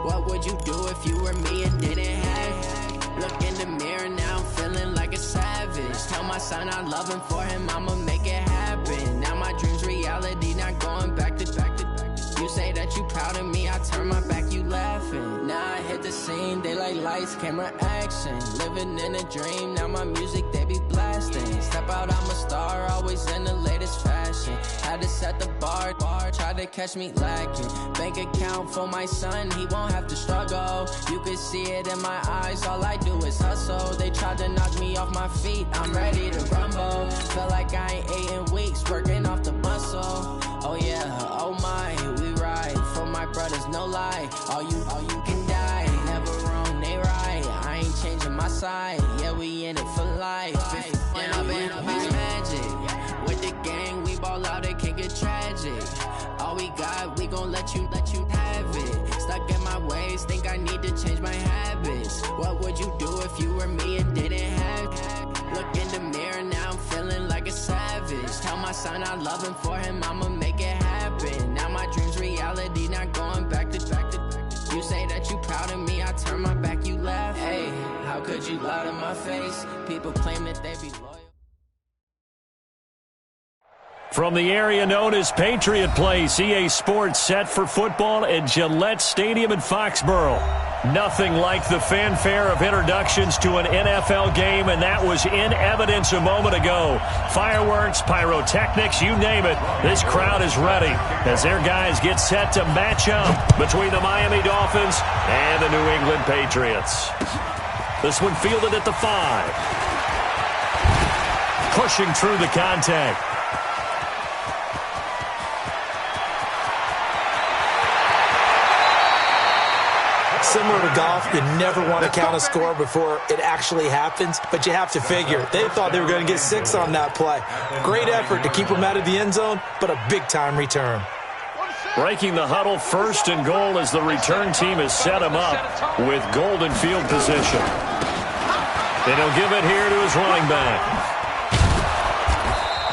What would you do if you were me and didn't have? Look in the mirror now, I'm feeling like a savage. Tell my son I love him, for him I'ma make it happen. Now my dream's reality, not going back to. You say that you proud of me, I turn my back, you laughing. Now I hit the scene, they like lights, camera, action. Living in a dream, now my music they be blasting. Step out, I'm a star, always in the latest fashion. Had to set the bar, try to catch me lacking. Bank account for my son, he won't have to struggle. You can see it in my eyes, all I do is hustle. They tried to knock me off my feet, I'm ready to rumble. Feel like I ain't ate in weeks, working off the muscle. Oh yeah, oh my, we ride for my brothers, no lie. All you can die, never wrong, they right. I ain't changing my side, yeah, we in it for life. And I've been magic with the gang, we ball out, it can get tragic. All we got, we gon' let you have it. Stuck in my ways, think I need to change my habits. What would you do if you were me and didn't have? Look in the mirror now, I'm feeling like a savage. Tell my son I love him, for him I'ma make it happen. Now my dream's reality, not going back to. You say that you proud of me, I turn my back, you laugh. Hey, how could you lie to my face? People claim that they be loyal. From the area known as Patriot Place, EA Sports set for football at Gillette Stadium in Foxborough. Nothing like the fanfare of introductions to an NFL game, and that was in evidence a moment ago. Fireworks, pyrotechnics, you name it. This crowd is ready as their guys get set to match up between the Miami Dolphins and the New England Patriots. This one fielded at the 5. Pushing through the contact. Similar to golf, you never want to count a score before it actually happens, but you have to figure. They thought they were going to get 6 on that play. Great effort to keep them out of the end zone, but a big-time return. Breaking the huddle, 1st and goal as the return team has set him up with golden field position. And he'll give it here to his running back.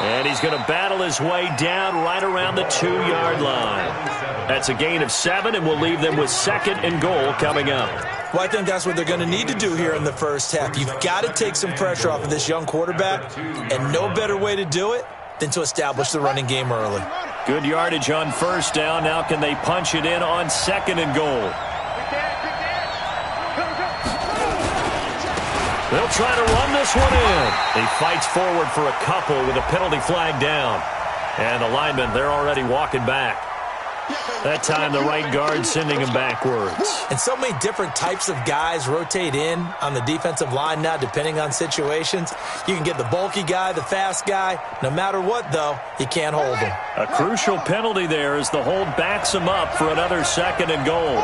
And he's going to battle his way down right around the 2-yard line. That's a gain of 7, and we'll leave them with 2nd and goal coming up. Well, I think that's what they're going to need to do here in the first half. You've got to take some pressure off of this young quarterback, and no better way to do it than to establish the running game early. Good yardage on 1st down. Now can they punch it in on 2nd and goal? They'll try to run this one in. He fights forward for a couple with a penalty flag down. And the linemen, they're already walking back. That time, the right guard sending him backwards. And so many different types of guys rotate in on the defensive line now, depending on situations. You can get the bulky guy, the fast guy. No matter what, though, you can't hold him. A crucial penalty there as the hold backs him up for another 2nd and goal.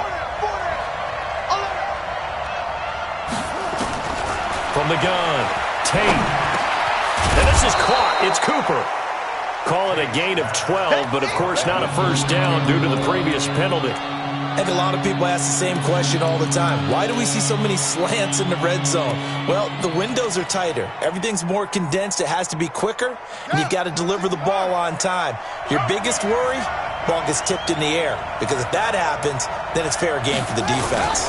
From the gun, Tate. And this is caught. It's Cooper. Call it a gain of 12, but of course not a 1st down due to the previous penalty. I think a lot of people ask the same question all the time. Why do we see so many slants in the red zone? Well, the windows are tighter. Everything's more condensed. It has to be quicker, and you've got to deliver the ball on time. Your biggest worry? Ball gets tipped in the air, because if that happens, then it's fair game for the defense.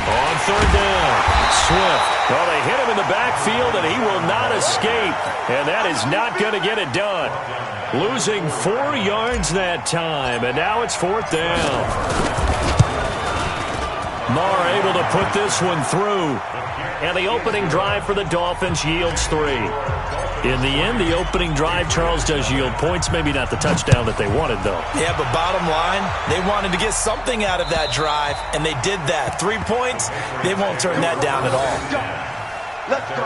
On 3rd down, Swift. Well, they hit him in the backfield, and he will not escape. And that is not going to get it done. Losing 4 yards that time, and now it's 4th down. Marr able to put this one through. And the opening drive for the Dolphins yields 3. In the end, the opening drive, Charles, does yield points. Maybe not the touchdown that they wanted, though. Yeah, but bottom line, they wanted to get something out of that drive, and they did that. 3 points, they won't turn that down at all. Let's go.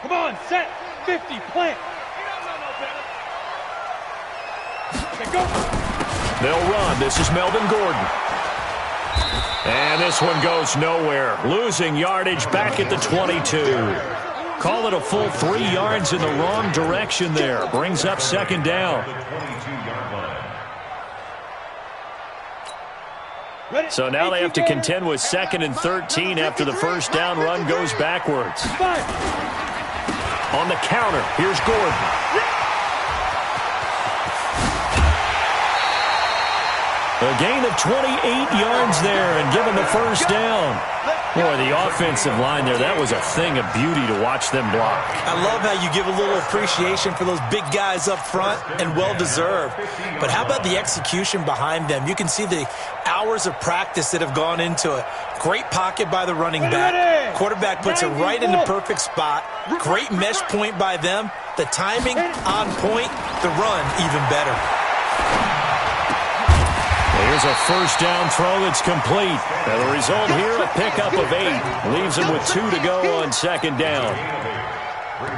Come on, set, 50, plant. Okay, go. They'll run. This is Melvin Gordon. And this one goes nowhere. Losing yardage back at the 22. Call it a full 3 yards in the wrong direction there. Brings up 2nd down. So now they have to contend with 2nd and 13 after the 1st down run goes backwards. On the counter, here's Gordon. A gain of 28 yards there and given the first down. Boy, the offensive line there, that was a thing of beauty to watch them block. I love how you give a little appreciation for those big guys up front, and well-deserved. But how about the execution behind them? You can see the hours of practice that have gone into it. Great pocket by the running back. Quarterback puts it right in the perfect spot. Great mesh point by them. The timing on point. The run even better. Here's a first down throw that's complete. And the result here, a pickup of 8. Leaves them with 2 to go on second down.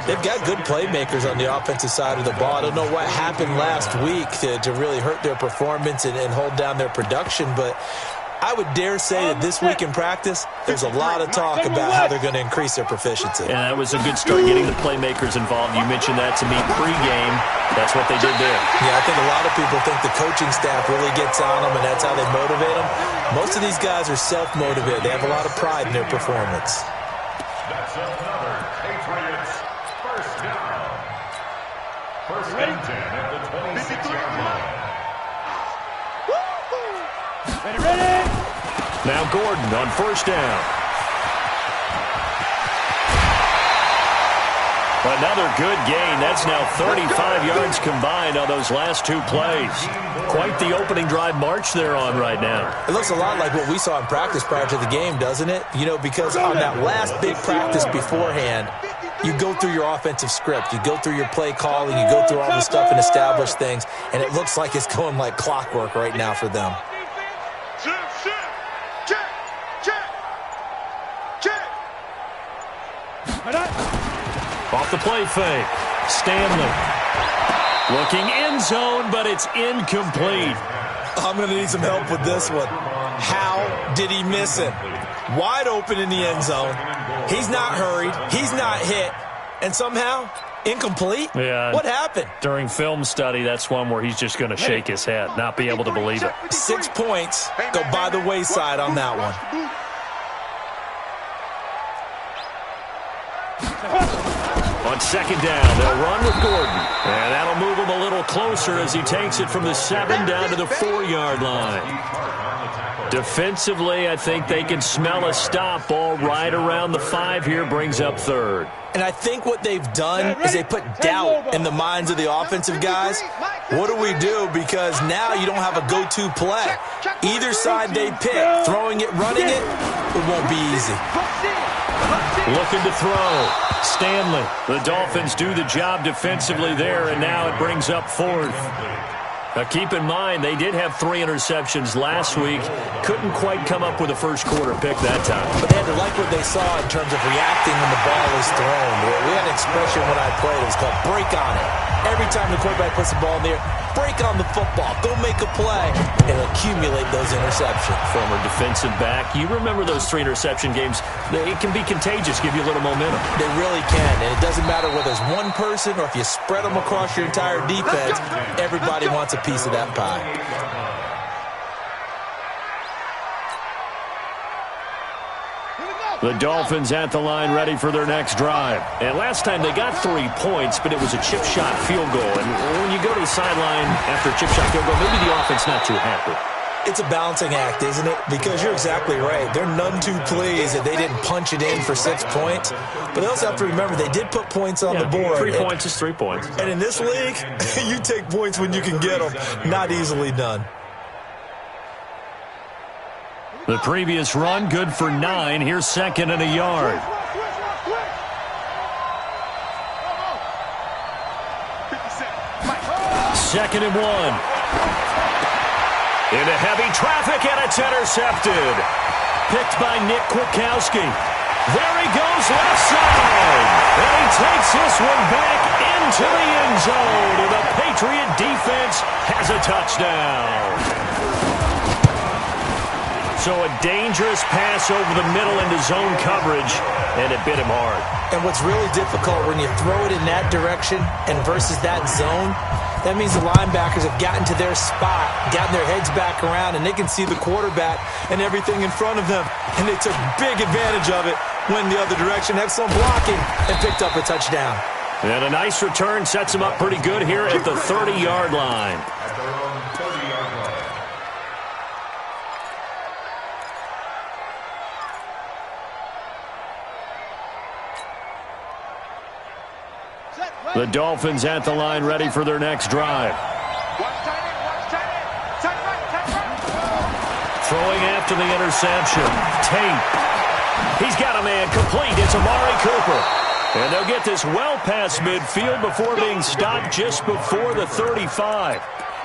They've got good playmakers on the offensive side of the ball. I don't know what happened last week to really hurt their performance and hold down their production, but I would dare say that this week in practice, there's a lot of talk about how they're going to increase their proficiency. And that was a good start getting the playmakers involved. You mentioned that to me pregame. That's what they did there. Yeah, I think a lot of people think the coaching staff really gets on them, and that's how they motivate them. Most of these guys are self-motivated. They have a lot of pride in their performance. That's another Patriots first down. First and 10 at the 26-yard line. Ready? Now Gordon on first down. Another good gain. That's now 35 yards combined on those last 2 plays. Quite the opening drive march they're on right now. It looks a lot like what we saw in practice prior to the game, doesn't it? You know, because on that last big practice beforehand, you go through your offensive script. You go through your play calling. You go through all the stuff and establish things. And it looks like it's going like clockwork right now for them. Off the play fake. Stanley. Looking end zone, but it's incomplete. I'm going to need some help with this one. How did he miss it? Wide open in the end zone. He's not hurried. He's not hit. And somehow, incomplete? Yeah. What happened? During film study, that's one where he's just going to shake his head, not be able to believe it. 6 points go by the wayside on that one. On second down, they'll run with Gordon. And that'll move him a little closer as he takes it from the 7 down to the 4-yard line. Defensively, I think they can smell a stop ball right around the 5 here, brings up third. And I think what they've done is they put doubt in the minds of the offensive guys. What do we do? Because now you don't have a go-to play. Either side they pick, throwing it, running it, it won't be easy. Looking to throw. Stanley. The Dolphins do the job defensively there, and now it brings up fourth. Now keep in mind, they did have 3 interceptions last week. Couldn't quite come up with a first quarter pick that time. But they had to like what they saw in terms of reacting when the ball is thrown. We had an expression when I played. It was called break on it. Every time the quarterback puts the ball in the air, break on the football. Go make a play and accumulate those interceptions. Former defensive back. You remember those 3 interception games. It can be contagious, give you a little momentum. They really can, and it doesn't matter whether it's one person or if you spread them across your entire defense. Everybody wants a piece of that pie. The Dolphins at the line ready for their next drive. And last time they got 3 points, but it was a chip shot field goal. And when you go to the sideline after a chip shot field goal, maybe the offense not too happy. It's a balancing act, isn't it? Because you're exactly right. They're none too pleased that they didn't punch it in for 6 points. But they also have to remember they did put points on the board. 3 points is 3 points. And in this league, you take points when you can get them. Not easily done. The previous run, good for 9. Here's 2nd and a yard. Second and 1. Into heavy traffic, and it's intercepted. Picked by Nick Kwiatkowski. There he goes, left side. And he takes this one back into the end zone. And the Patriot defense has a touchdown. So a dangerous pass over the middle into zone coverage, and it bit him hard. And what's really difficult when you throw it in that direction and versus that zone, that means the linebackers have gotten to their spot, gotten their heads back around, and they can see the quarterback and everything in front of them. And they took big advantage of it, went the other direction, excellent blocking, and picked up a touchdown. And a nice return sets him up pretty good here at the 30-yard line. At their own 30-yard line. The Dolphins at the line ready for their next drive. Throwing after the interception. Tate. He's got a man complete. It's Amari Cooper. And they'll get this well past midfield before being stopped just before the 35.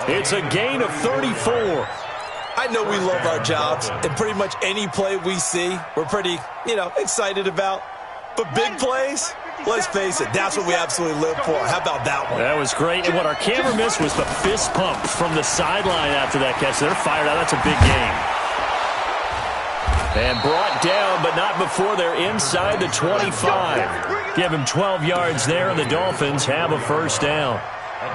It's a gain of 34. I know we love our jobs, and pretty much any play we see, we're pretty, excited about. But big plays, let's face it, that's what we absolutely live for. How about that one? That was great. And what our camera missed was the fist pump from the sideline after that catch. They're fired out. That's a big game. And brought down, but not before they're inside the 25. Give him 12 yards there, and the Dolphins have a first down.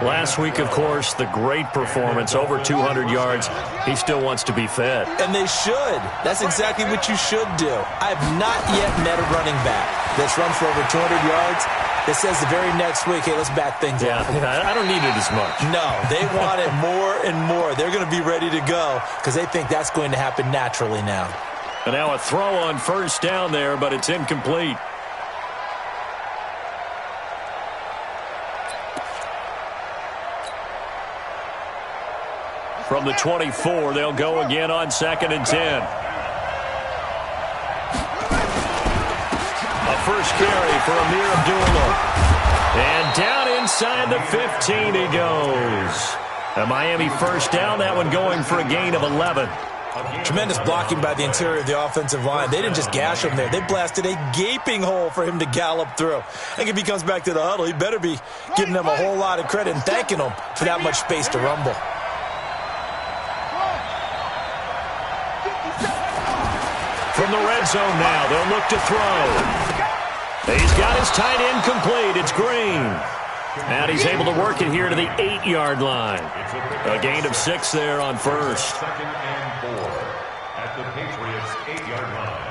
Last week, of course, the great performance, over 200 yards. He still wants to be fed. And they should. That's exactly what you should do. I have not yet met a running back that's run for over 200 yards that says the very next week, hey, let's back things up. Yeah, I don't need it as much. No, they want it more and more. They're going to be ready to go because they think that's going to happen naturally now. And now a throw on first down there, but it's incomplete. From the 24, they'll go again on 2nd and 10. A first carry for Amir Abdullah. And down inside the 15 he goes. A Miami first down, that one going for a gain of 11. Tremendous blocking by the interior of the offensive line. They didn't just gash him there. They blasted a gaping hole for him to gallop through. I think if he comes back to the huddle, he better be giving them a whole lot of credit and thanking them for that much space to rumble. From the red zone now, they'll look to throw. He's got his tight end complete. It's Green. And he's able to work it here to the 8-yard line. A gain of 6 there on first. 2nd and 4 at the Patriots' 8-yard line.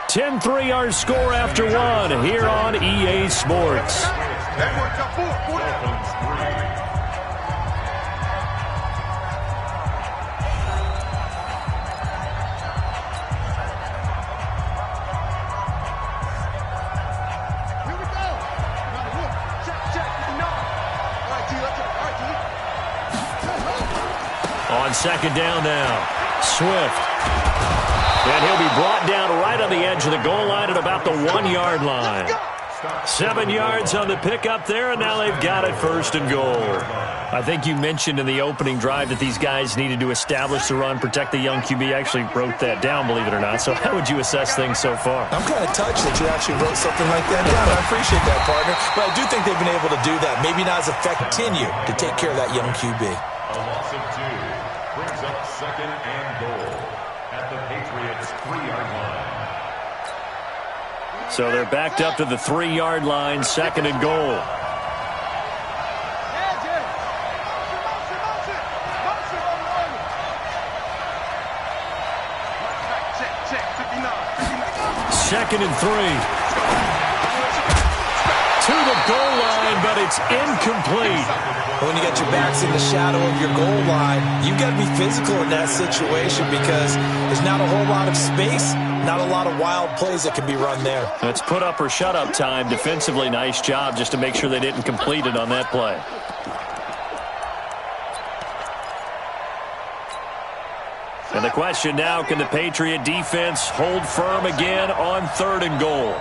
Ten 3-yard score after one here on EA Sports. On 2nd down now, Swift. And he'll be brought down right on the edge of the goal line at about the 1-yard line. 7 yards on the pickup there, and now they've got it 1st and goal. I think you mentioned in the opening drive that these guys needed to establish the run, protect the young QB. I actually wrote that down, believe it or not. So how would you assess things so far? I'm kind of touched that you actually wrote something like that down. I appreciate that, partner. But I do think they've been able to do that. Maybe not as effective. Continue to take care of that young QB. A loss of 2 brings up 2nd and goal at the Patriots' 3-yard line. So they're backed up to the 3-yard line, 2nd and goal. Second and 3. To the goal line, but it's incomplete. When you got your backs in the shadow of your goal line, you've got to be physical in that situation because there's not a whole lot of space, not a lot of wild plays that can be run there. That's put up or shut up time. Defensively, nice job just to make sure they didn't complete it on that play. And the question now, can the Patriot defense hold firm again on 3rd and goal?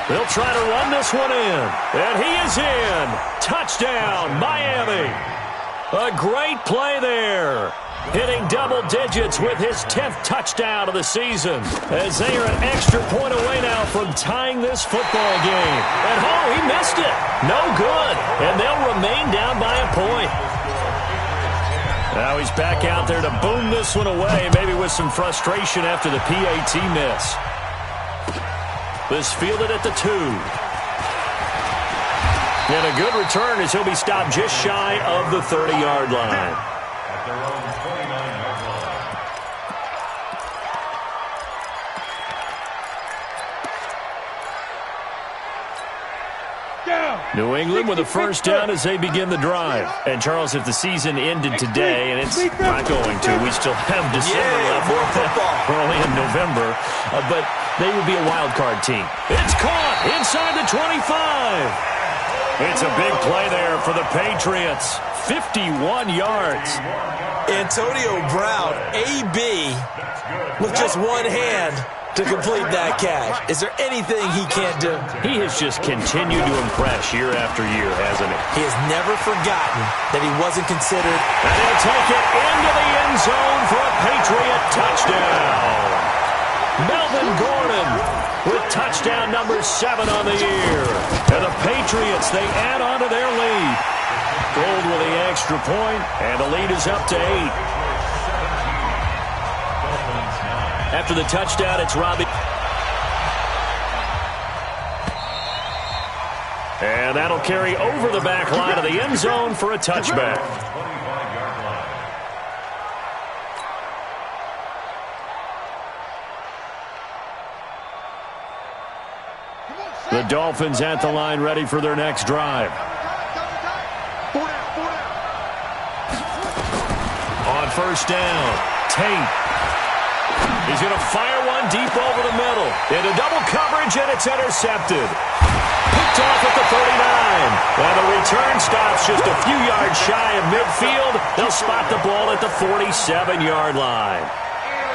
They'll try to run this one in. And he is in. Touchdown, Miami. A great play there. Hitting double digits with his 10th touchdown of the season. As they are an extra point away now from tying this football game. And he missed it. No good. And they'll remain down by a point. Now he's back out there to boom this one away, maybe with some frustration after the PAT miss. This fielded at the 2. And a good return as he'll be stopped just shy of the 30-yard line. At their own 29-yard line. New England with a first down as they begin the drive. And, Charles, if the season ended today, and it's not going to, we still have December left. More football. We're only in November, but they would be a wild card team. It's caught inside the 25. It's a big play there for the Patriots. 51 yards. Antonio Brown, AB, with just one hand to complete that catch. Is there anything he can't do? He has just continued to impress year after year, hasn't he? He has never forgotten that he wasn't considered. And he'll take it into the end zone for a Patriot touchdown. Melvin Gordon with touchdown number 7 on the year. And the Patriots, they add on to their lead. Gold with the extra point, and the lead is up to 8. After the touchdown, it's Robbie. And that'll carry over the back line of the end zone for a touchback. The Dolphins at the line, ready for their next drive. On first down, Tate. He's going to fire one deep over the middle. Into double coverage, and it's intercepted. Picked off at the 39. And the return stops just a few yards shy of midfield. They'll spot the ball at the 47-yard line.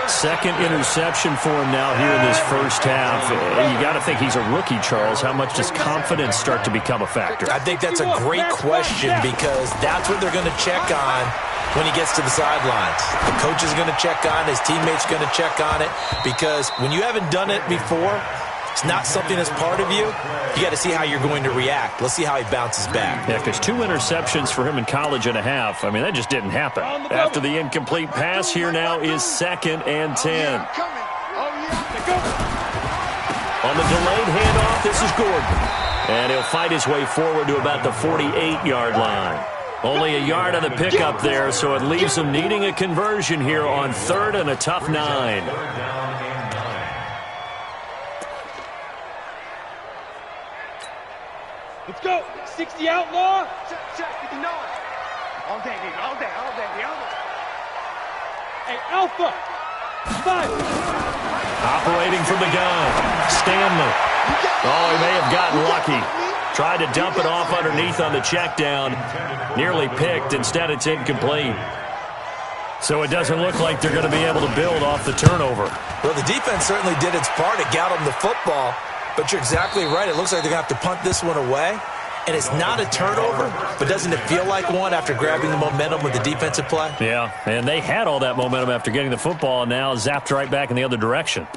Second interception for him now here in this first half. You got to think he's a rookie, Charles. How much does confidence start to become a factor? I think that's a great question because that's what they're going to check on when he gets to the sidelines. The coach is going to check on it. His teammates are going to check on it because when you haven't done it before, it's not something that's part of you. You got to see how you're going to react. Let's see how he bounces back. Yeah, because 2 interceptions for him in college and a half. I mean, that just didn't happen. After the incomplete pass, here now is 2nd and 10. On the delayed handoff, this is Gordon. And he'll fight his way forward to about the 48-yard line. Only a yard on the pickup there, so it leaves them needing a conversion here on 3rd and a tough 9. Let's go. 60 outlaw. Check, 59. All day, nigga. All day. Hey, Alpha. 5. Operating from the gun. Stanley. Oh, he may have gotten lucky. Tried to dump it off underneath on the check down. Nearly picked. Instead, it's incomplete. So it doesn't look like they're going to be able to build off the turnover. Well, the defense certainly did its part. It got them the football. But you're exactly right. It looks like they're going to have to punt this one away. And it's not a turnover, but doesn't it feel like one after grabbing the momentum with the defensive play? Yeah, and they had all that momentum after getting the football and now zapped right back in the other direction.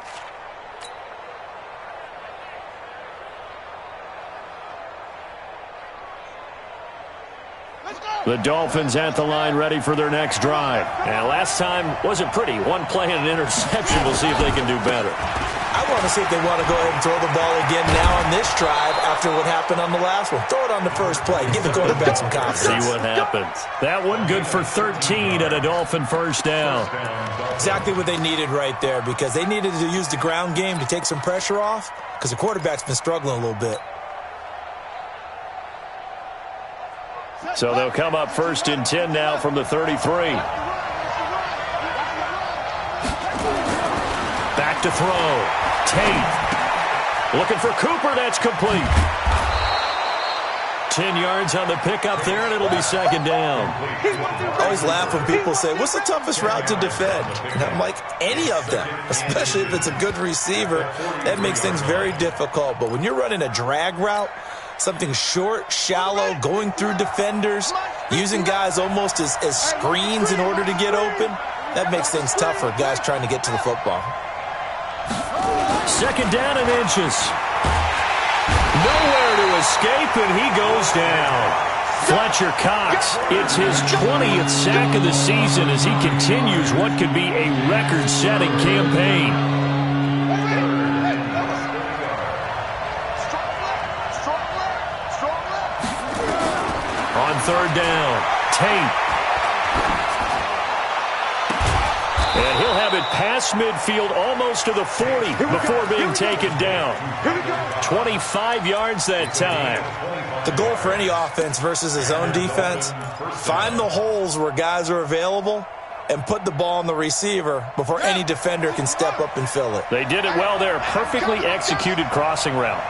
The Dolphins at the line, ready for their next drive. And last time wasn't pretty. One play and an interception. We'll see if they can do better. I want to see if they want to go ahead and throw the ball again now on this drive after what happened on the last one. Throw it on the first play. Give the quarterback some confidence. See what happens. That one good for 13 and a Dolphin first down. Exactly what they needed right there because they needed to use the ground game to take some pressure off because the quarterback's been struggling a little bit. So they'll come up 1st and 10 now from the 33. Back to throw. Tate. Looking for Cooper. That's complete. 10 yards on the pickup there, and it'll be 2nd down. I always laugh when people say, what's the toughest route to defend? And I'm like, any of them, especially if it's a good receiver. That makes things very difficult. But when you're running a drag route, something short, shallow, going through defenders, using guys almost as screens in order to get open, that makes things tougher, guys trying to get to the football. 2nd down and inches. Nowhere to escape, and he goes down. Fletcher Cox, it's his 20th sack of the season as he continues what could be a record-setting campaign. On 3rd down, Tate. And he'll have it past across midfield, almost to the 40 before being taken down. 25 yards that time. The goal for any offense versus his own defense, find the holes where guys are available and put the ball on the receiver before any defender can step up and fill it. They did it well there. Perfectly executed crossing route.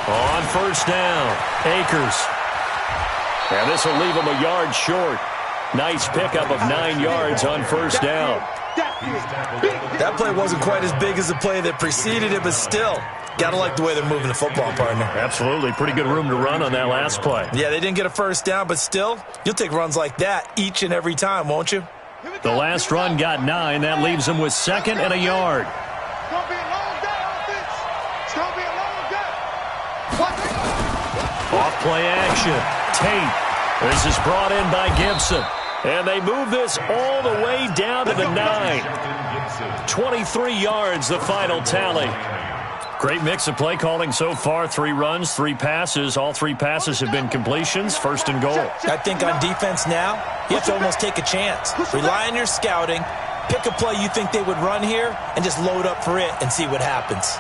On first down, Akers. And this will leave him a yard short. Nice pickup of 9 yards on first down. That play wasn't quite as big as the play that preceded it, but still, got to like the way they're moving the football, partner. Absolutely. Pretty good room to run on that last play. Yeah, they didn't get a first down, but still, you'll take runs like that each and every time, won't you? The last run got 9. That leaves them with 2nd and a yard. It's going to be a long day, offense. It's going to be a long day. Off play action. Tate. This is brought in by Gibson. And they move this all the way down to the 9. 23 yards, the final tally. Great mix of play calling so far. 3 runs, 3 passes. All 3 passes have been completions. 1st and goal. I think on defense now, you have to almost take a chance. Rely on your scouting. Pick a play you think they would run here and just load up for it and see what happens.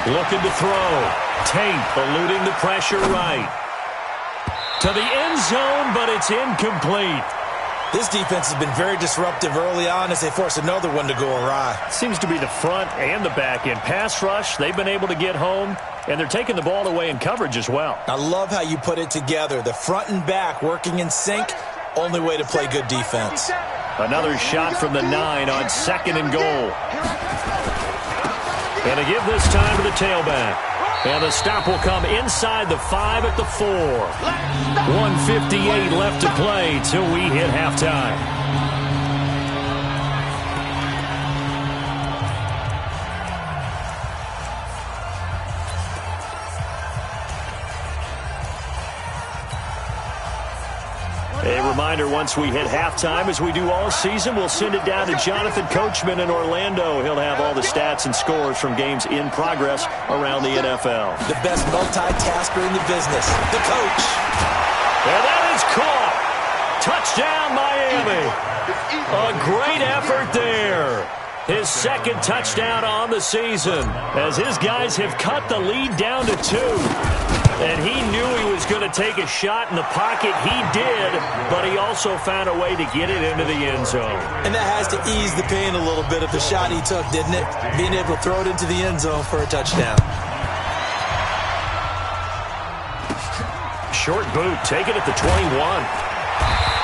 Looking to throw. Tate eluding the pressure right. To the end zone, but it's incomplete. This defense has been very disruptive early on as they force another one to go awry. Seems to be the front and the back end. Pass rush, they've been able to get home, and they're taking the ball away in coverage as well. I love how you put it together. The front and back working in sync, only way to play good defense. Another shot from the 9 on 2nd and goal. And a give this time to the tailback. And the stop will come inside the 5 at the 4. 1:58 left to play till we hit halftime. A reminder, once we hit halftime, as we do all season, we'll send it down to Jonathan Coachman in Orlando. He'll have all the stats and scores from games in progress around the NFL. The best multitasker in the business, the coach. And that is caught. Touchdown, Miami. A great effort there. His 2nd touchdown on the season as his guys have cut the lead down to 2. And he knew he was going to take a shot in the pocket. He did, but he also found a way to get it into the end zone. And that has to ease the pain a little bit of the shot he took, didn't it? Being able to throw it into the end zone for a touchdown. Short boot, take it at the 21.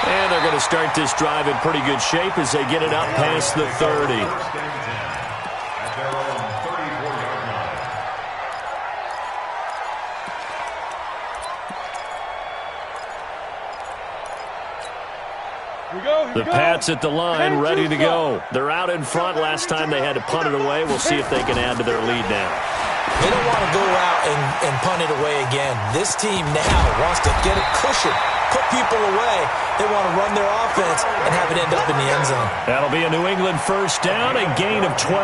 And they're going to start this drive in pretty good shape as they get it up past the 30. The Pats at the line, ready to go. They're out in front. Last time they had to punt it away. We'll see if they can add to their lead now. They don't want to go out and punt it away again. This team now wants to get a cushion, put people away. They want to run their offense and have it end up in the end zone. That'll be a New England first down, a gain of 12.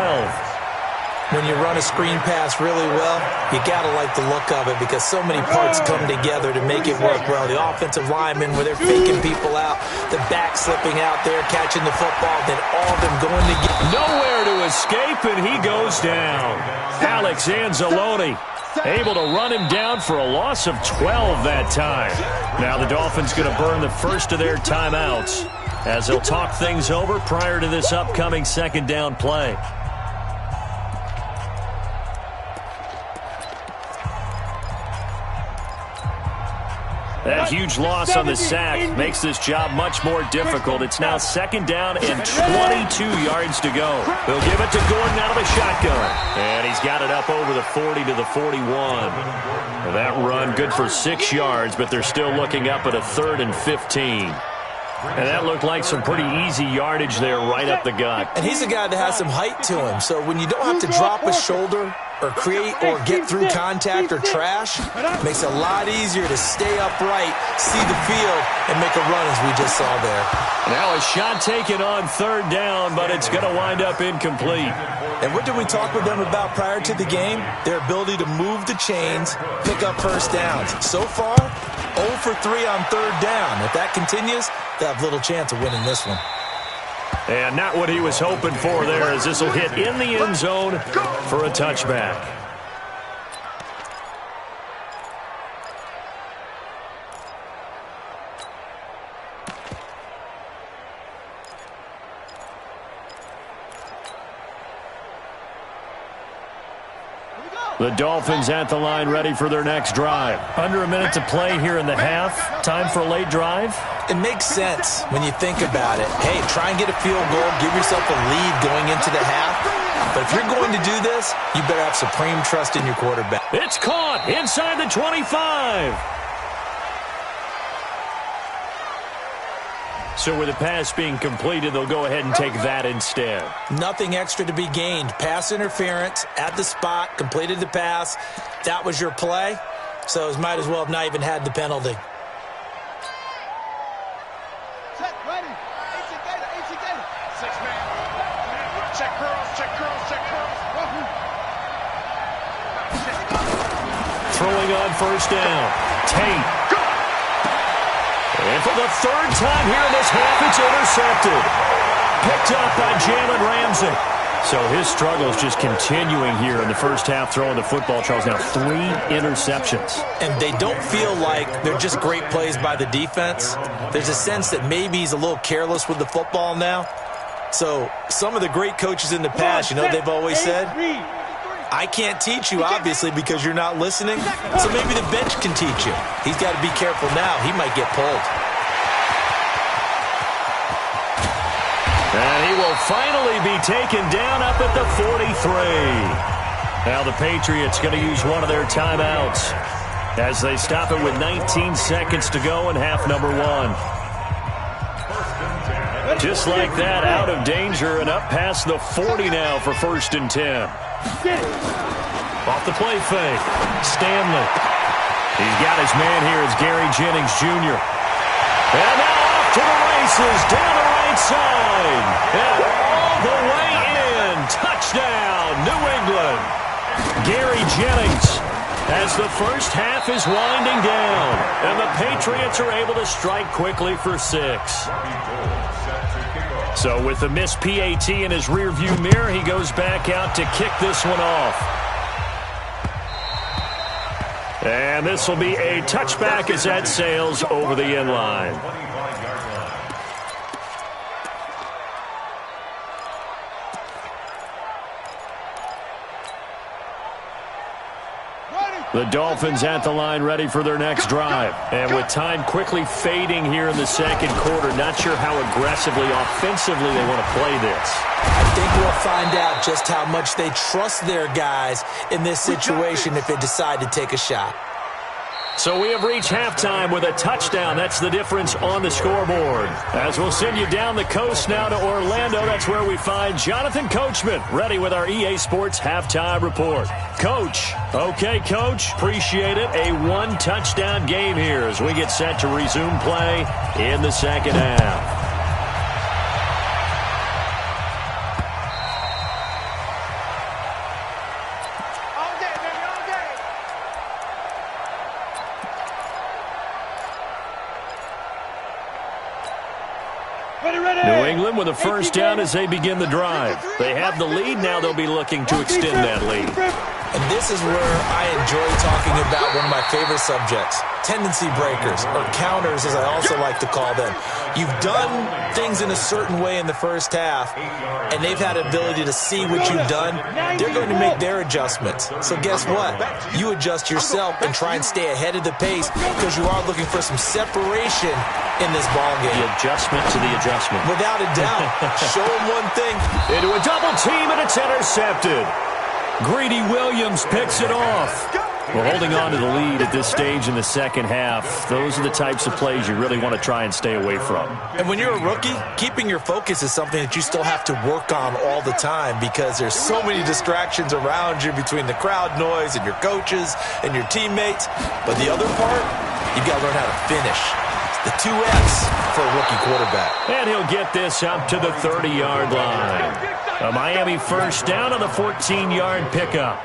When you run a screen pass really well, you got to like the look of it because so many parts come together to make it work well. The offensive linemen, where they're faking people out, the back slipping out there, catching the football, then all of them going to get... Nowhere to escape, and he goes down. Alex Anzalone able to run him down for a loss of 12 that time. Now the Dolphins going to burn the first of their timeouts as they'll talk things over prior to this upcoming 2nd down play. That huge loss on the sack makes this job much more difficult. It's now 2nd down and 22 yards to go. They'll give it to Gordon out of a shotgun. And he's got it up over the 40 to the 41. That run good for 6 yards, but they're still looking up at a 3rd and 15. And that looked like some pretty easy yardage there right up the gut. And he's a guy that has some height to him. So when you don't have to drop a shoulder or create or get through contact or trash, makes it a lot easier to stay upright, see the field, and make a run as we just saw there. Now a shot taken on third down, but it's going to wind up incomplete. And what did we talk with them about prior to the game? Their ability to move the chains, pick up first downs. So far, 0 for 3 on third down. If that continues, they'll have little chance of winning this one. And not what he was hoping for there, as this will hit in the end zone for a touchback. The Dolphins at the line, ready for their next drive. Under a minute to play here in the half. Time for a late drive. It makes sense when you think about it. Hey, try and get a field goal, give yourself a lead going into the half. But if you're going to do this, you better have supreme trust in your quarterback. It's caught inside the 25. So with the pass being completed, they'll go ahead and take that instead. Nothing extra to be gained. Pass interference at the spot, completed the pass. That was your play, so it might as well have not even had the penalty. Check, ready. AC data. 6-man. Check girls. Throwing on first down. Tate. And for the third time here in this half, it's intercepted. Picked up by Jalen Ramsey. So his struggles just continuing here in the first half, throwing the football. Charles, now 3 interceptions. And they don't feel like they're just great plays by the defense. There's a sense that maybe he's a little careless with the football now. So some of the great coaches in the past, you know, they've always said, I can't teach you, obviously, because you're not listening. So maybe the bench can teach you. He's got to be careful now. He might get pulled. And he will finally be taken down up at the 43. Now the Patriots going to use one of their timeouts as they stop it with 19 seconds to go in half number 1. Just like that, out of danger and up past the 40 now for 1st and 10. Off the play fake, Stanley. He's got his man here. It's Gary Jennings Jr. And now off to the races, down the right side. And all the way in. Touchdown, New England. Gary Jennings as the first half is winding down. And the Patriots are able to strike quickly for 6. So with the missed PAT in his rearview mirror, he goes back out to kick this one off. And this will be a touchback as that sails over the end line. The Dolphins at the line, ready for their next drive. And with time quickly fading here in the second quarter, not sure how aggressively, offensively they want to play this. I think we'll find out just how much they trust their guys in this situation if they decide to take a shot. So we have reached halftime with a touchdown. That's the difference on the scoreboard. As we'll send you down the coast now to Orlando, that's where we find Jonathan Coachman, ready with our EA Sports Halftime Report. Coach. Okay, Coach. Appreciate it. A 1-touchdown game here as we get set to resume play in the second half. New England with a first down as they begin the drive. They have the lead. Now they'll be looking to extend that lead. And this is where I enjoy talking about one of my favorite subjects, tendency breakers, or counters as I also like to call them. You've done things in a certain way in the first half, and they've had an ability to see what you've done. They're going to make their adjustments. So guess what? You adjust yourself and try and stay ahead of the pace because you are looking for some separation in this ball game. The adjustment to the adjustment. Without a doubt. Show them one thing. Into a double team, and it's intercepted. Greedy Williams picks it off. Well, holding on to the lead at this stage in the second half, those are the types of plays you really want to try and stay away from. And when you're a rookie, keeping your focus is something that you still have to work on all the time because there's so many distractions around you between the crowd noise and your coaches and your teammates. But the other part, you've got to learn how to finish. The 2 F's for a rookie quarterback. And he'll get this up to the 30-yard line. A Miami first down on the 14-yard pickup.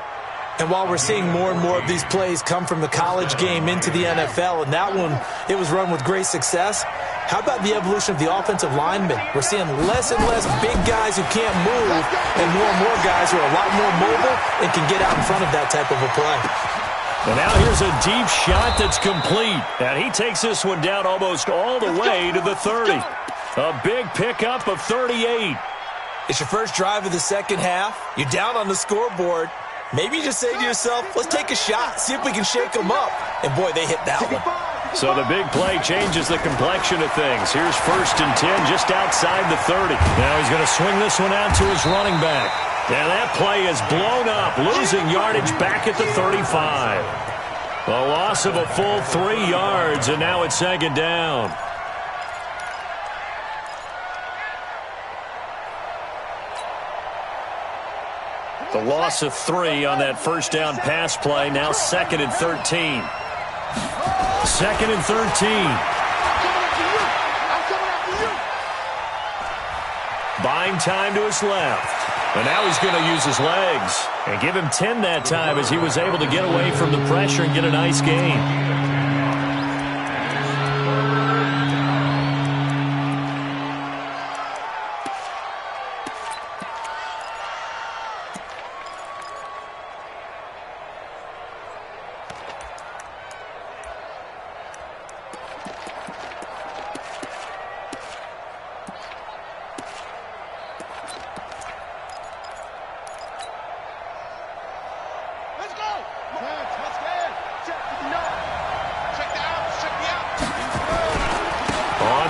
And while we're seeing more and more of these plays come from the college game into the NFL, and that one, it was run with great success, how about the evolution of the offensive linemen? We're seeing less and less big guys who can't move and more guys who are a lot more mobile and can get out in front of that type of a play. And now here's a deep shot that's complete. And he takes this one down almost all the way to the 30. A big pickup of 38. It's your first drive of the second half. You're down on the scoreboard. Maybe you just say to yourself, let's take a shot, see if we can shake them up. And, boy, they hit that one. So the big play changes the complexion of things. Here's 1st and 10 just outside the 30. Now he's going to swing this one out to his running back. And that play is blown up, losing yardage back at the 35. A loss of a full 3 yards, and now it's 2nd down. The loss of 3 on that first down pass play. Now 2nd and 13. 2nd and 13. Buying time to his left. And now he's going to use his legs. And give him 10 that time as he was able to get away from the pressure and get a nice gain.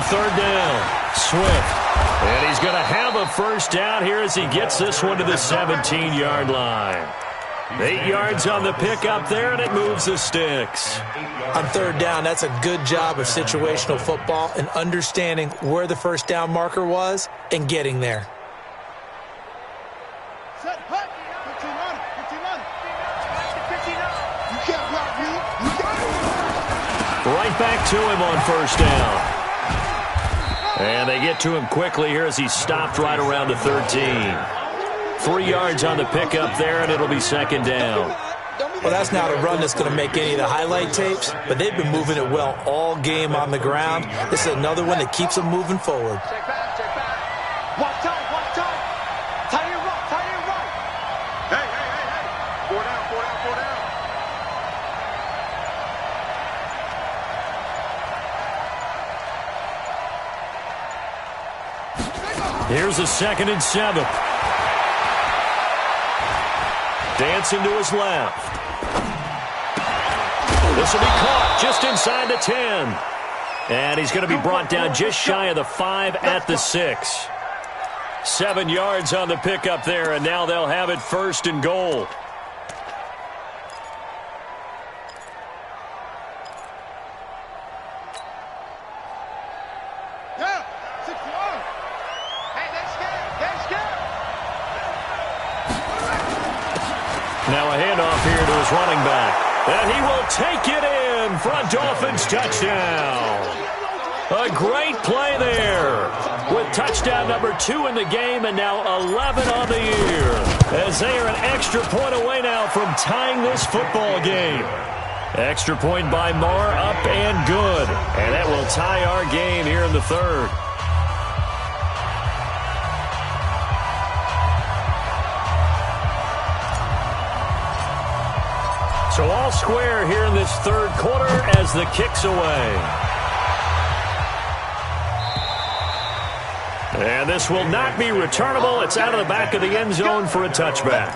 Third down, Swift. And he's going to have a first down here as he gets this one to the 17-yard line. 8 yards on the pickup there, and it moves the sticks. On third down, that's a good job of situational football and understanding where the first down marker was and getting there. Set, hut. 15 on it. 15 on it. 15 up. You can't block me. You can't. Right back to him on first down. And they get to him quickly here as he's stopped right around the 13. 3 yards on the pickup there, and it'll be 2nd down. Well, that's not a run that's going to make any of the highlight tapes, but they've been moving it well all game on the ground. This is another one that keeps them moving forward. Check back, check back. Watch out, watch out. Tie it right, tie it right. Hey, hey, hey, hey. 4 down, 4 down, 4 down. Here's a 2nd and 7. Dancing to his left. This will be caught just inside the 10. And he's going to be brought down just shy of the 5 at the 6. 7 yards on the pickup there, and now they'll have it 1st and goal. Now a handoff here to his running back. And he will take it in for a Dolphins touchdown. A great play there with touchdown number 2 in the game and now 11 on the year. As they are an extra point away now from tying this football game. Extra point by Marr, up and good. And that will tie our game here in the 3rd. So all square here in this 3rd quarter as the kick's away. And this will not be returnable. It's out of the back of the end zone for a touchback.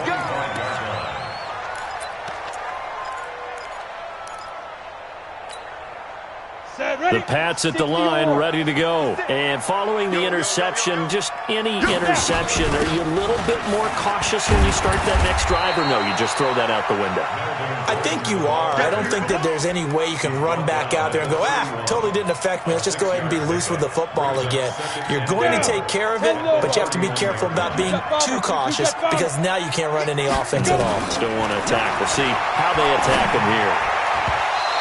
The Pats at the line, ready to go. And following the interception, just any interception, are you a little bit more cautious when you start that next drive, or no, you just throw that out the window? I think you are. I don't think that there's any way you can run back out there and go, totally didn't affect me. Let's just go ahead and be loose with the football again. You're going to take care of it, but you have to be careful about being too cautious because now you can't run any offense at all. Still want to attack. We'll see how they attack him here.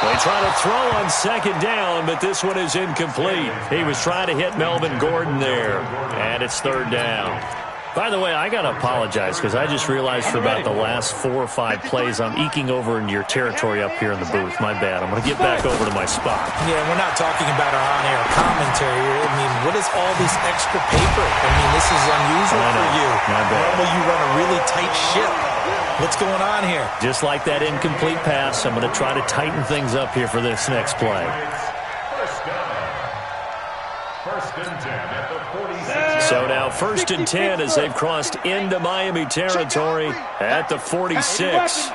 They try to throw on second down, but this one is incomplete. He was trying to hit Melvin Gordon there, and it's third down. By the way, I got to apologize because I just realized for about the last 4 or 5 plays I'm eking over into your territory up here in the booth. My bad. I'm going to get back over to my spot. Yeah, we're not talking about our on-air commentary. I mean, what is all this extra paper? I mean, this is unusual for you. My bad. Normally you run a really tight ship. What's going on here? Just like that incomplete pass, I'm going to try to tighten things up here for this next play. First and 10 at the 46. So now 1st and 10 as they've crossed into Miami territory at the 46.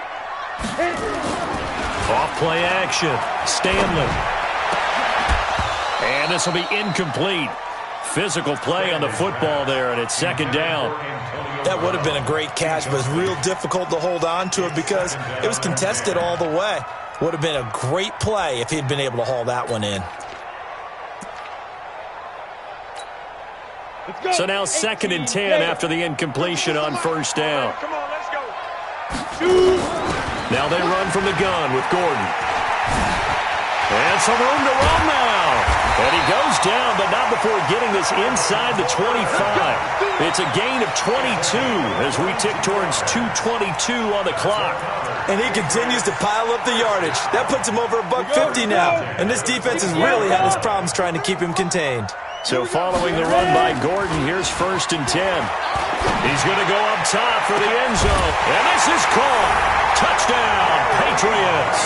Off play action. Stanley. And this will be incomplete. Physical play on the football there, and it's second down. That would have been a great catch, but it's real difficult to hold on to it because it was contested all the way. Would have been a great play if he'd been able to haul that one in. So now 2nd and 10 after the incompletion on first down. Come on, let's go. Now they run from the gun with Gordon. And some room to run now. And he goes down, but not before getting this inside the 25. It's a gain of 22 as we tick towards 2:22 on the clock. And he continues to pile up the yardage. That puts him over $150 now. And this defense has really had its problems trying to keep him contained. So following the run by Gordon, here's 1st and 10. He's going to go up top for the end zone. And this is caught. Touchdown, Patriots.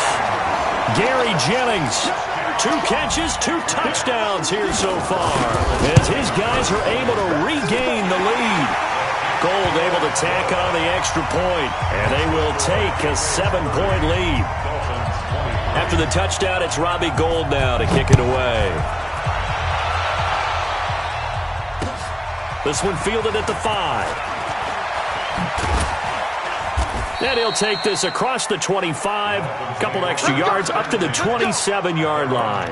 Gary Jennings. 2 catches, 2 touchdowns here so far as his guys are able to regain the lead. Gold able to tack on the extra point, and they will take a 7-point lead. After the touchdown, it's Robbie Gould now to kick it away. This one fielded at the 5. And he'll take this across the 25, a couple extra yards up to the 27-yard line.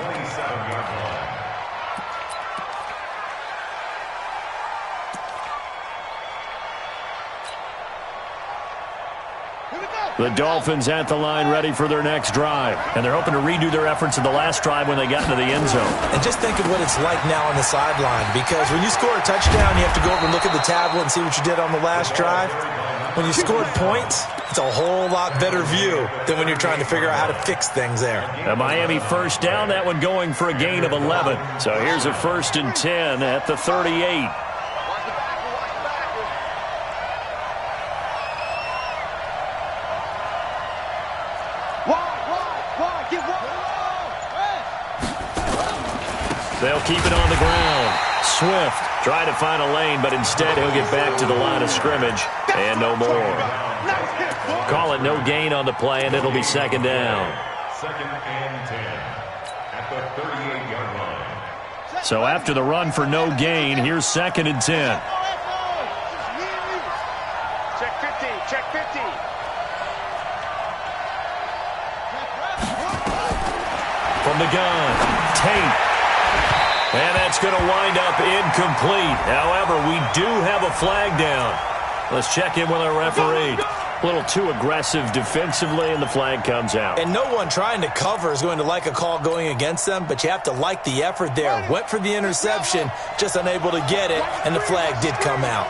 The Dolphins at the line ready for their next drive. And they're hoping to redo their efforts in the last drive when they got into the end zone. And just think of what it's like now on the sideline, because when you score a touchdown, you have to go over and look at the tablet and see what you did on the last drive. When you scored points, it's a whole lot better view than when you're trying to figure out how to fix things there. A Miami first down, that one going for a gain of 11. So here's a 1st and 10 at the 38. They'll keep it on the ground. Swift trying to find a lane, but instead he'll get back to the line of scrimmage and no more. Call it no gain on the play, and it'll be second down. 2nd and 10 at the 38-yard line. So after the run for no gain, here's 2nd and 10. Check 50, check 50. From the gun, Tate. And that's going to wind up incomplete. However, we do have a flag down. Let's check in with our referee. A little too aggressive defensively, and the flag comes out. And no one trying to cover is going to like a call going against them, but you have to like the effort there. Went for the interception, just unable to get it, and the flag did come out.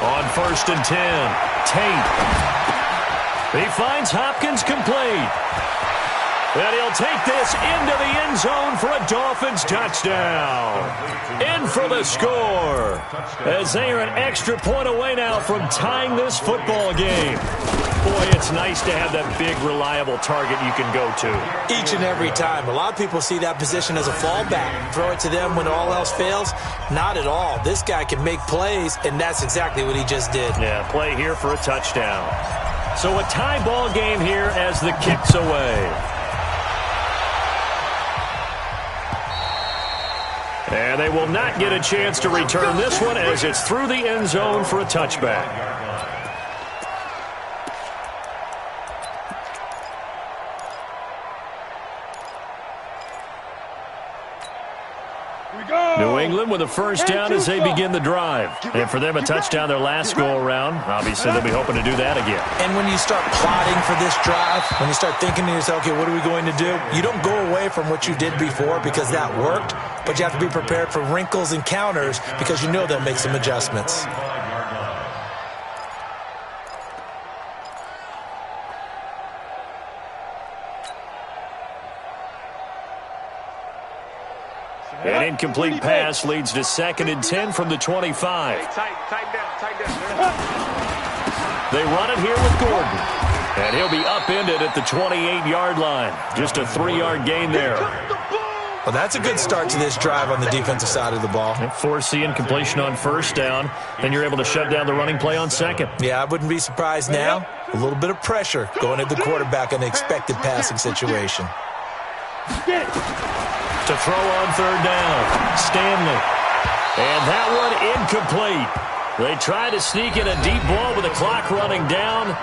On 1st and 10, Tate. He finds Hopkins complete. And he'll take this into the end zone for a Dolphins touchdown. In for the score, as they are an extra point away now from tying this football game. Boy, it's nice to have that big, reliable target you can go to. Each and every time. A lot of people see that position as a fallback. Throw it to them when all else fails. Not at all. This guy can make plays, and that's exactly what he just did. Yeah, play here for a touchdown. So a tie ball game here as the kick's away. And they will not get a chance to return this one as it's through the end zone for a touchback. New England with a first down as they begin the drive. And for them, a touchdown their last go-around. Obviously, they'll be hoping to do that again. And when you start plotting for this drive, when you start thinking to yourself, okay, what are we going to do? You don't go away from what you did before because that worked, but you have to be prepared for wrinkles and counters because you know they'll make some adjustments. An incomplete pass leads to 2nd and 10 from the 25. Tighten down. They run it here with Gordon. And he'll be upended at the 28-yard line. Just a 3-yard gain there. Well, that's a good start to this drive on the defensive side of the ball. Force the incompletion on first down. Then you're able to shut down the running play on second. Yeah, I wouldn't be surprised now. A little bit of pressure going at the quarterback in an expected passing situation. To throw on third down, Stanley. And that one incomplete. They try to sneak in a deep ball with the clock running down,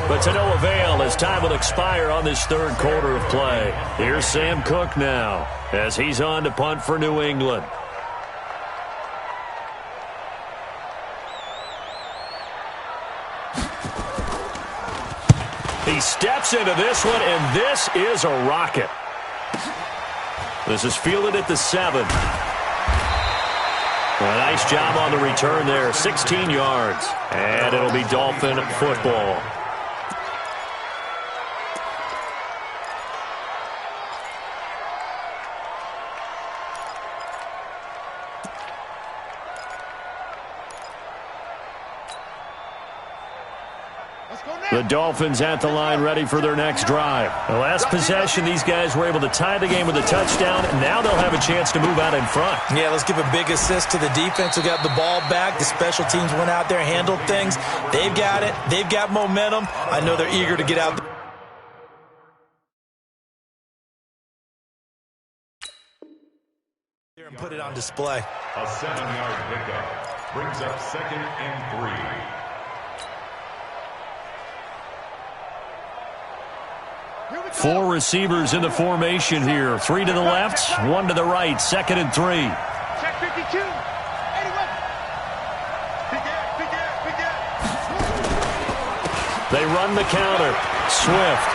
but to no avail as time will expire on this third quarter of play. Here's Sam Cook now as he's on to punt for New England. He steps into this one, and this is a rocket. This is fielded at the 7. A nice job on the return there, 16 yards. And it'll be Dolphin football. The Dolphins at the line ready for their next drive. The last possession, these guys were able to tie the game with a touchdown, and now they'll have a chance to move out in front. Yeah, let's give a big assist to the defense who got the ball back. The special teams went out there, handled things. They've got it. They've got momentum. I know they're eager to get out there. And put it on display. A 7-yard pickup brings up 2nd and 3. Four receivers in the formation here. 3 to the left, 1 to the right. 2nd and 3. Check 52. 81. They run the counter. Swift.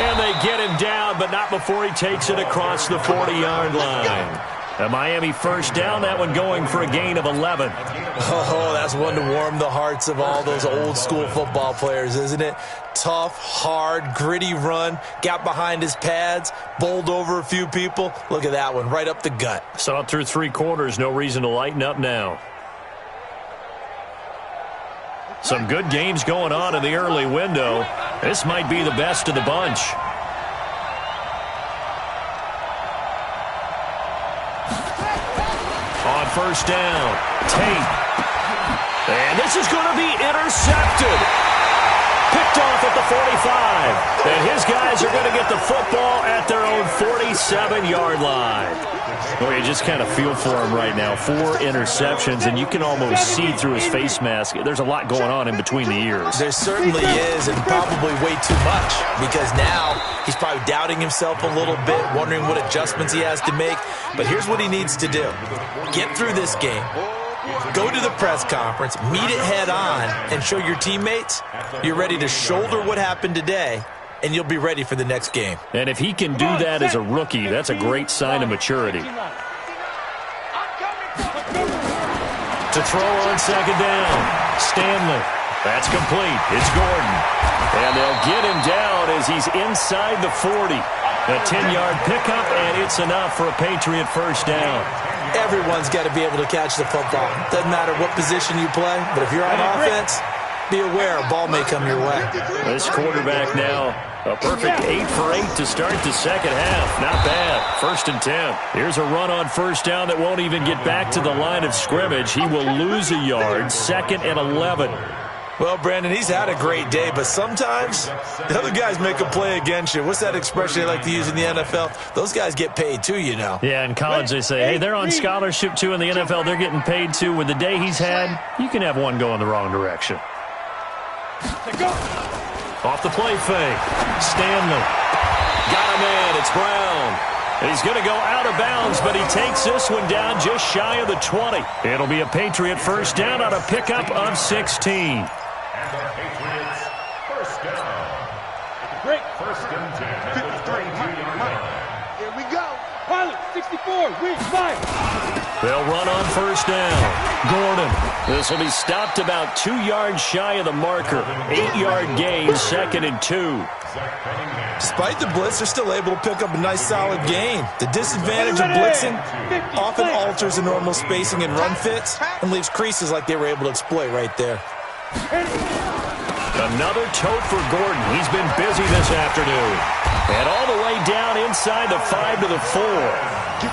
And they get him down, but not before he takes it across the 40-yard line. A Miami first down, that one going for a gain of 11. Oh, that's one to warm the hearts of all those old-school football players, isn't it? Tough, hard, gritty run, got behind his pads, bowled over a few people. Look at that one, right up the gut. Saw it through 3 quarters, no reason to lighten up now. Some good games going on in the early window. This might be the best of the bunch. On first down, Tate. And this is going to be intercepted. Picked off at the 45. And his guys are going to get the football at their own 47-yard line. Well, you just kind of feel for him right now. 4 interceptions, and you can almost see through his face mask. There's a lot going on in between the ears. There certainly is, and probably way too much, because now he's probably doubting himself a little bit, wondering what adjustments he has to make. But here's what he needs to do. Get through this game. Go to the press conference, meet it head on, and show your teammates you're ready to shoulder what happened today, and you'll be ready for the next game. And if he can do that as a rookie, that's a great sign of maturity. To throw on second down, Stanley. That's complete. It's Gordon. And they'll get him down as he's inside the 40. A 10-yard pickup, and it's enough for a Patriot first down. Everyone's got to be able to catch the football. Doesn't matter what position you play, but if you're on offense, be aware a ball may come your way. This quarterback now, a perfect 8 for 8 to start the second half. Not bad. 1st and 10. Here's a run on first down that won't even get back to the line of scrimmage. He will lose a yard. 2nd and 11. Well, Brandon, he's had a great day, but sometimes the other guys make a play against you. What's that expression they like to use in the NFL? Those guys get paid too, you know. Yeah, in college they say, hey, they're on scholarship too. In the NFL, they're getting paid too. With the day he's had, you can have one go in the wrong direction. Off the play fake. Stanley. Got a man. It's Brown. He's going to go out of bounds, but he takes this one down just shy of the 20. It'll be a Patriot first down on a pickup of 16. And the Patriots first down. Break. 1st and 10 at the 22-yard line. Here we go. Pilot, 64, wing, 5. They'll run on first down. Gordon. This will be stopped about 2 yards shy of the marker. 8-yard gain, 2nd and 2. Despite the blitz, they're still able to pick up a nice solid gain. The disadvantage of blitzing often alters the normal spacing and run fits and leaves creases like they were able to exploit right there. Another tote for Gordon. He's been busy this afternoon. And all the way down inside the 5 to the 4.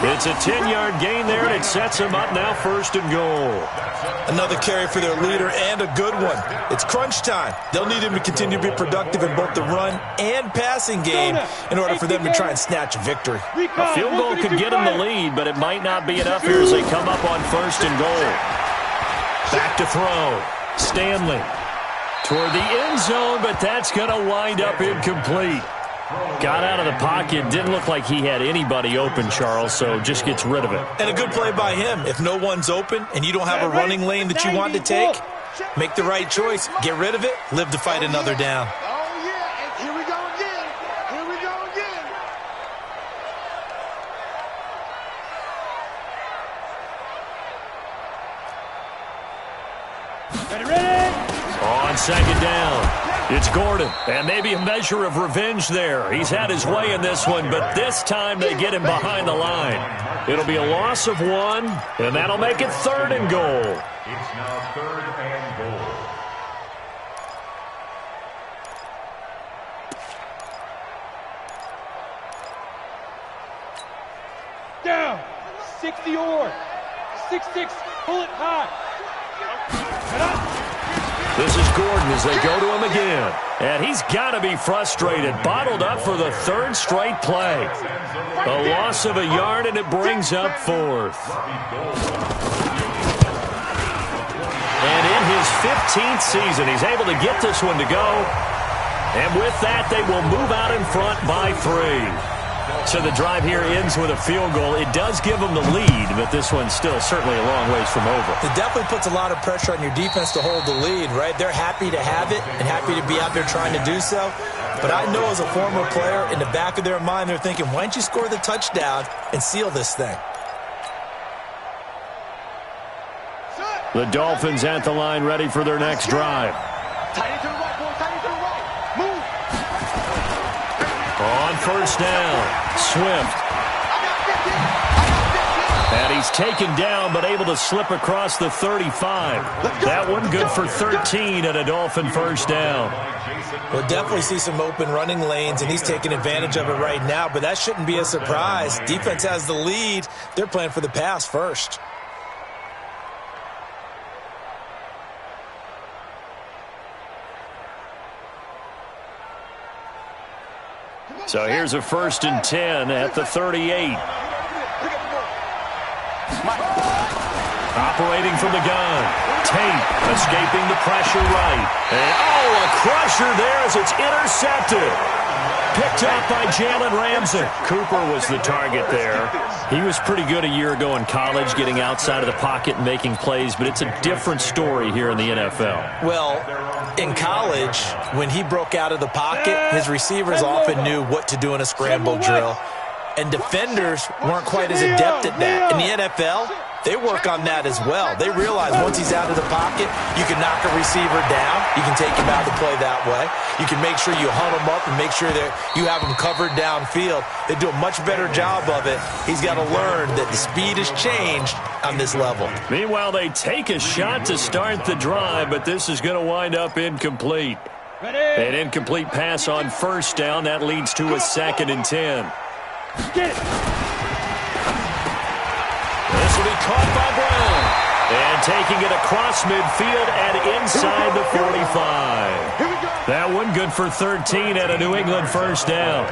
It's a 10-yard gain there, and it sets him up now 1st and goal. Another carry for their leader, and a good one. It's crunch time. They'll need him to continue to be productive in both the run and passing game in order for them to try and snatch a victory. A field goal could get him the lead, but it might not be enough here as they come up on 1st and goal. Back to throw. Stanley toward the end zone, but that's going to wind up incomplete. Got out of the pocket. Didn't look like he had anybody open, Charles, so just gets rid of it. And a good play by him. If no one's open and you don't have a running lane that you want to take, make the right choice. Get rid of it. Live to fight another down. Oh, yeah. And here we go again. Here we go again. Ready? On 2nd down, it's Gordon. And maybe a measure of revenge there. He's had his way in this one, but this time they get him behind the line. It'll be a loss of 1, and that'll make it 3rd and goal. It's now 3rd and goal. Down. 60 or 6-6. Pull it high. This is Gordon as they go to him again. And he's got to be frustrated. Bottled up for the 3rd straight play. A loss of a yard, and it brings up 4th. And in his 15th season, he's able to get this one to go. And with that, they will move out in front by 3. So the drive here ends with a field goal. It does give them the lead, but this one's still certainly a long ways from over. It definitely puts a lot of pressure on your defense to hold the lead, right? They're happy to have it and happy to be out there trying to do so. But I know as a former player, in the back of their mind, they're thinking, why don't you score the touchdown and seal this thing? The Dolphins at the line, ready for their next drive. Tight end to the right, boy. Tight end to the right. Move. On first down, Swift. And he's taken down, but able to slip across the 35. That one good for 13 and a Dolphin first down. We'll definitely see some open running lanes, and he's taking advantage of it right now, but that shouldn't be a surprise. Defense has the lead. They're playing for the pass first. So here's a 1st and 10 at the 38. Operating from the gun. Tate escaping the pressure right. And, a crusher there as it's intercepted. Picked up by Jalen Ramsey. Cooper was the target there. He was pretty good a year ago in college, getting outside of the pocket and making plays, but it's a different story here in the NFL. Well, in college, when he broke out of the pocket, his receivers often knew what to do in a scramble drill. And defenders weren't quite as adept at that. In the NFL, they work on that as well. They realize once he's out of the pocket, you can knock a receiver down. You can take him out of the play that way. You can make sure you hunt him up and make sure that you have him covered downfield. They do a much better job of it. He's got to learn that the speed has changed on this level. Meanwhile, they take a shot to start the drive, but this is going to wind up incomplete. An incomplete pass on first down. That leads to a 2nd and 10. Get it. This will be caught by Brown. And taking it across midfield and inside the 45. That one good for 13 at a New England first down.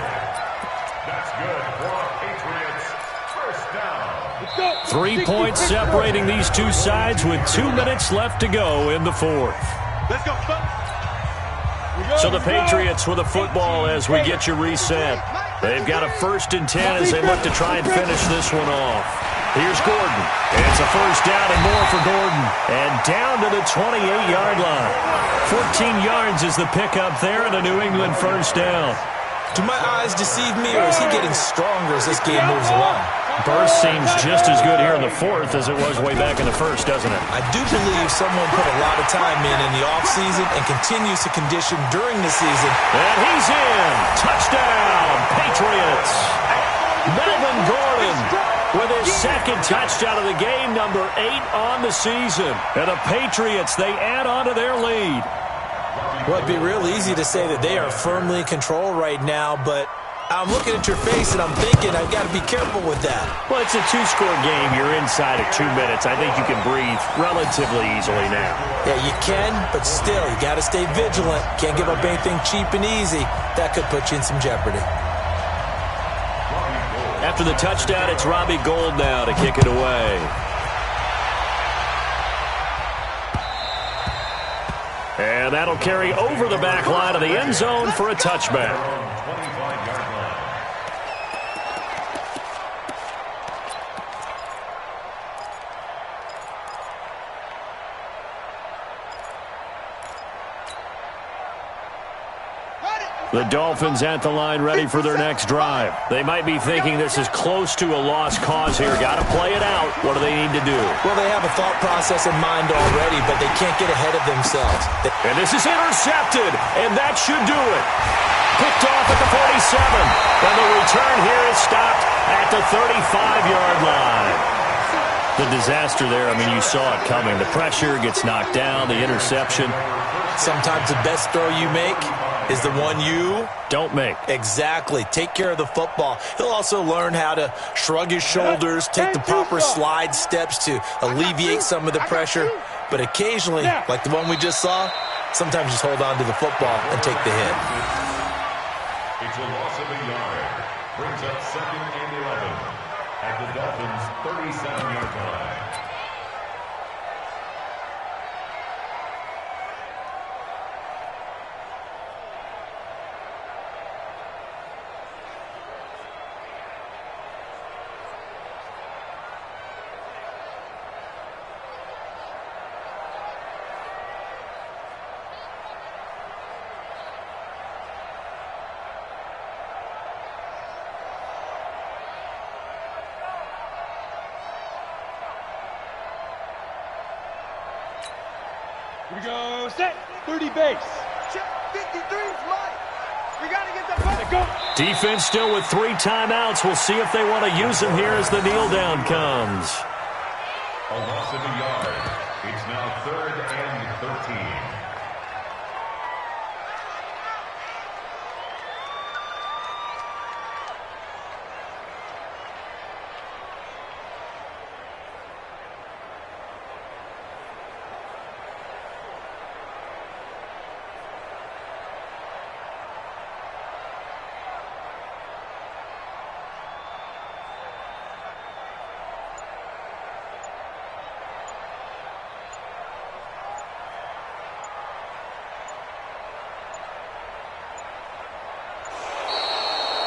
That's good for Patriots. First down. 3 points separating these two sides with 2 minutes left to go in the fourth. Let's go, So the Patriots with a football as we get you reset. They've got a 1st and 10 as they look to try and finish this one off. Here's Gordon. It's a first down and more for Gordon. And down to the 28-yard line. 14 yards is the pickup there and a New England first down. Do my eyes deceive me, or is he getting stronger as this game moves along? Burst seems just as good here in the fourth as it was way back in the first, doesn't it? I do believe someone put a lot of time in the offseason and continues to condition during the season. And he's in. Touchdown, Patriots. Melvin Gordon with his 2nd touchdown of the game, number 8 on the season. And the Patriots, they add on to their lead. Well, it'd be real easy to say that they are firmly in control right now, but I'm looking at your face and I'm thinking I've got to be careful with that. Well, it's a 2-score game. You're inside of 2 minutes. I think you can breathe relatively easily now. Yeah, you can, but still, you got to stay vigilant. Can't give up anything cheap and easy. That could put you in some jeopardy. After the touchdown, it's Robbie Gould now to kick it away. And that'll carry over the back line of the end zone for a touchback. The Dolphins at the line ready for their next drive. They might be thinking this is close to a lost cause here. Got to play it out. What do they need to do? Well, they have a thought process in mind already, but they can't get ahead of themselves. And this is intercepted, and that should do it. Picked off at the 47. And the return here is stopped at the 35-yard line. The disaster there, I mean, you saw it coming. The pressure gets knocked down, the interception. Sometimes the best throw you make is the one you don't make. Exactly. Take care of the football. He'll also learn how to shrug his shoulders, take the proper slide steps to alleviate some of the pressure. But occasionally, like the one we just saw, sometimes just hold on to the football and take the hit. It's a loss of a yard. Brings up 2nd and 11 at the Dolphins' 37-yard line. Here we go, set, 30 base. Check, 53's mine. We got to get the ball. Go. Defense still with 3 timeouts. We'll see if they want to use them here as the kneel down comes. A loss of a yard. It's now 3rd and 13.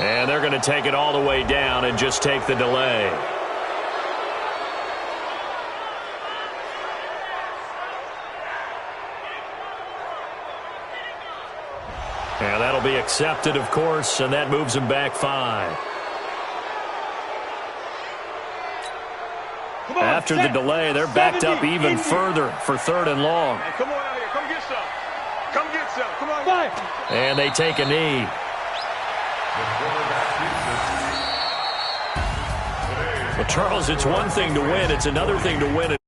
And they're going to take it all the way down and just take the delay. And that'll be accepted, of course, and that moves them back 5. After the delay, they're backed up even further for 3rd and long. Hey, come on out here. Come get some. Come get some. Come on. And they take a knee. Well, Charles, it's one thing to win. It's another thing to win it.